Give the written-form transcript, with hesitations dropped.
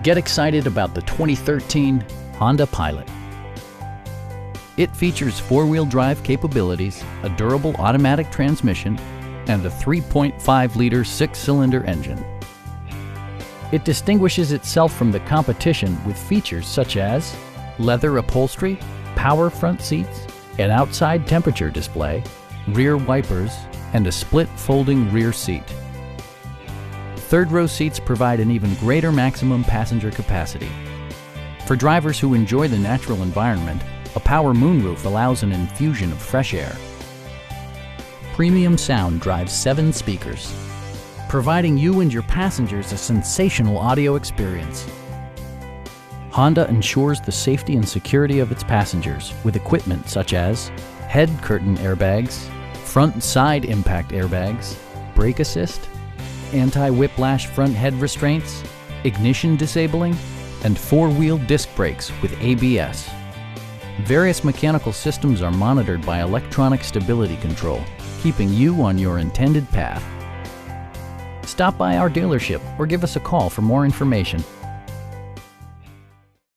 Get excited about the 2013 Honda Pilot. It features four-wheel drive capabilities, a durable automatic transmission, and a 3.5-liter six-cylinder engine. It distinguishes itself from the competition with features such as leather upholstery, power front seats, an outside temperature display, rear wipers, and a split folding rear seat. Third-row seats provide an even greater maximum passenger capacity. For drivers who enjoy the natural environment, a power moonroof allows an infusion of fresh air. Premium sound drives 7 speakers, providing you and your passengers a sensational audio experience. Honda ensures the safety and security of its passengers with equipment such as head curtain airbags, front and side impact airbags, brake assist, anti-whiplash front head restraints, ignition disabling, and 4-wheel disc brakes with ABS. Various mechanical systems are monitored by electronic stability control, keeping you on your intended path. Stop by our dealership or give us a call for more information.